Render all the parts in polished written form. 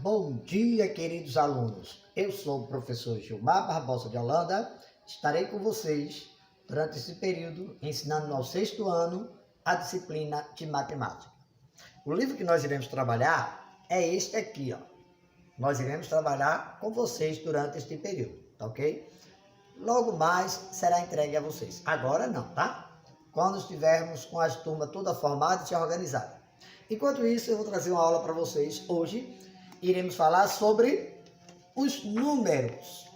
bom dia, queridos alunos. Eu sou o professor Gilmar Barbosa de Holanda. Estarei com vocês durante esse período ensinando ao sexto ano a disciplina de matemática. O livro que nós iremos trabalhar é este aqui, ó. Nós iremos trabalhar com vocês durante este período, tá ok? Logo mais será entregue a vocês. Agora não, tá? Quando estivermos com as turmas toda formada e se organizada. Enquanto isso, eu vou trazer uma aula para vocês. Hoje iremos falar sobre os números.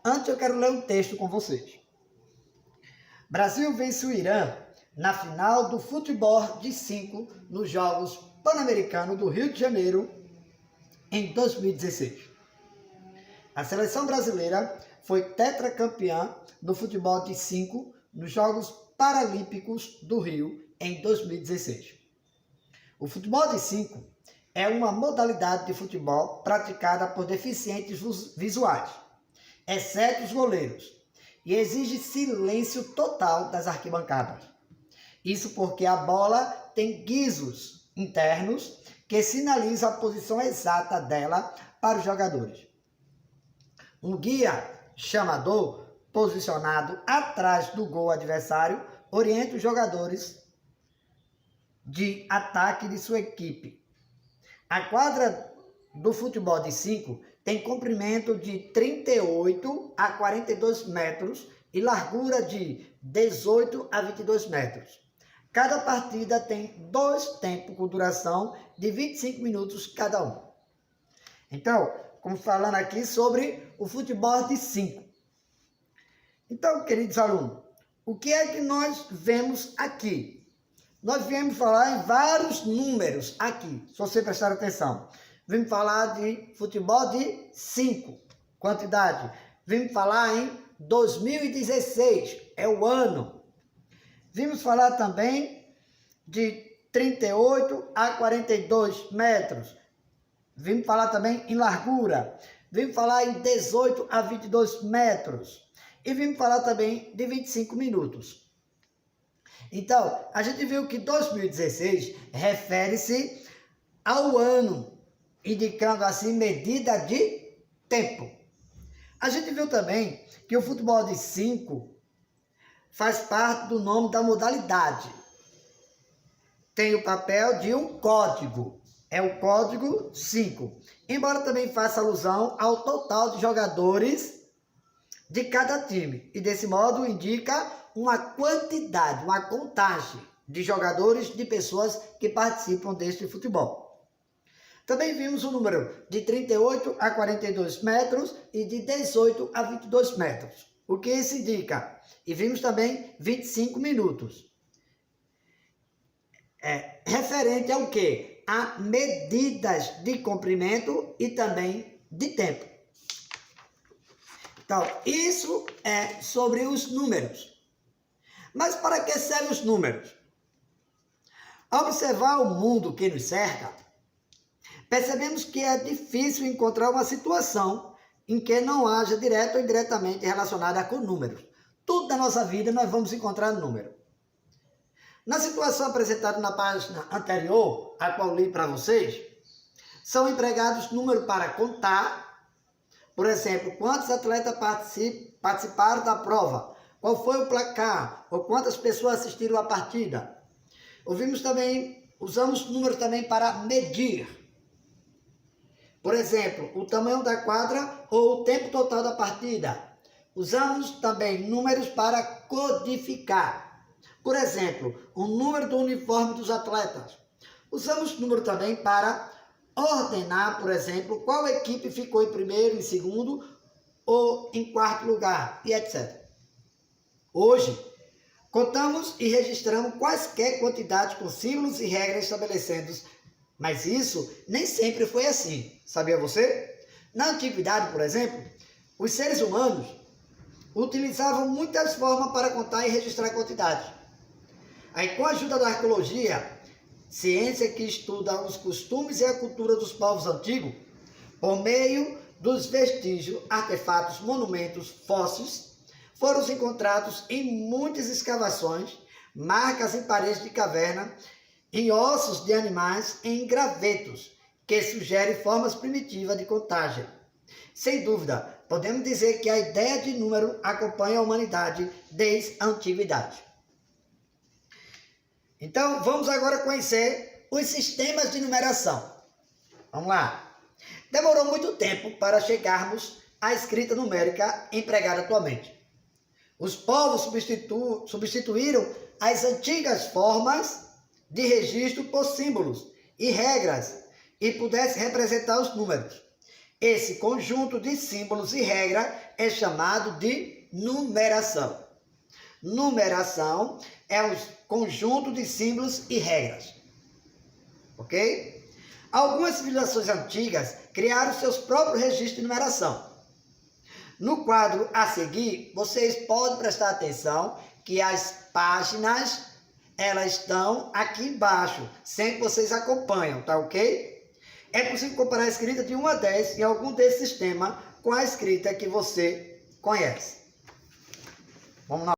Antes eu quero ler um texto com vocês. Brasil vence o Irã na final do futebol de 5 nos Jogos Pan-Americanos do Rio de Janeiro em 2016. A seleção brasileira foi tetracampeã no futebol de 5 nos Jogos Paralímpicos do Rio em 2016. O futebol de 5 é uma modalidade de futebol praticada por deficientes visuais, exceto os goleiros, e exige silêncio total das arquibancadas. Isso porque a bola tem guizos internos que sinalizam a posição exata dela para os jogadores. Um guia chamador posicionado atrás do gol adversário orienta os jogadores de ataque de sua equipe. A quadra do futebol de 5 tem comprimento de 38 a 42 metros e largura de 18 a 22 metros. Cada partida tem 2 tempos com duração de 25 minutos cada um. Então, como falando aqui sobre o futebol de 5. Então, queridos alunos, o que é que nós vemos aqui? Nós viemos falar em vários números aqui, se você prestar atenção. Vimos falar de futebol de 5, quantidade. Vimos falar em 2016, é o ano. Vimos falar também de 38 a 42 metros. Vimos falar também em largura. Vimos falar em 18 a 22 metros. E vimos falar também de 25 minutos. Então, a gente viu que 2016 refere-se ao ano, indicando assim medida de tempo. A gente viu também que o futebol de 5 faz parte do nome da modalidade. Tem o papel de um código, é o código 5. Embora também faça alusão ao total de jogadores de cada time. E desse modo indica uma quantidade, uma contagem de jogadores, de pessoas que participam deste futebol. Também vimos o número de 38 a 42 metros e de 18 a 22 metros. O que isso indica? E vimos também 25 minutos. Referente ao quê? A medidas de comprimento e também de tempo. Então, isso é sobre os números. Mas para que servem os números? Ao observar o mundo que nos cerca, percebemos que é difícil encontrar uma situação em que não haja direto ou indiretamente relacionada com números. Tudo da nossa vida nós vamos encontrar número. Na situação apresentada na página anterior, a qual li para vocês, são empregados números para contar, por exemplo, quantos atletas participaram da prova, qual foi o placar, ou quantas pessoas assistiram à partida. Usamos números também para medir. Por exemplo, o tamanho da quadra ou o tempo total da partida. Usamos também números para codificar. Por exemplo, o número do uniforme dos atletas. Usamos número também para ordenar, por exemplo, qual equipe ficou em primeiro, em segundo ou em quarto lugar, e etc. Hoje, contamos e registramos quaisquer quantidades com símbolos e regras estabelecidos, mas isso nem sempre foi assim, sabia você? Na antiguidade, por exemplo, os seres humanos utilizavam muitas formas para contar e registrar quantidades. Aí, com a ajuda da arqueologia, ciência que estuda os costumes e a cultura dos povos antigos, por meio dos vestígios, artefatos, monumentos, fósseis, foram encontrados em muitas escavações, marcas em paredes de caverna, em ossos de animais, em gravetos que sugere formas primitivas de contagem. Sem dúvida, podemos dizer que a ideia de número acompanha a humanidade desde a antiguidade. Então, vamos agora conhecer os sistemas de numeração. Vamos lá. Demorou muito tempo para chegarmos à escrita numérica empregada atualmente. Os povos substituíram as antigas formas de registro por símbolos e regras e pudessem representar os números. Esse conjunto de símbolos e regras é chamado de numeração. Numeração é um conjunto de símbolos e regras. Ok? Algumas civilizações antigas criaram seus próprios registros de numeração. No quadro a seguir, vocês podem prestar atenção que as páginas, elas estão aqui embaixo, sempre vocês acompanham, tá ok? É possível comparar a escrita de 1 a 10 em algum desses sistemas com a escrita que você conhece. Vamos lá.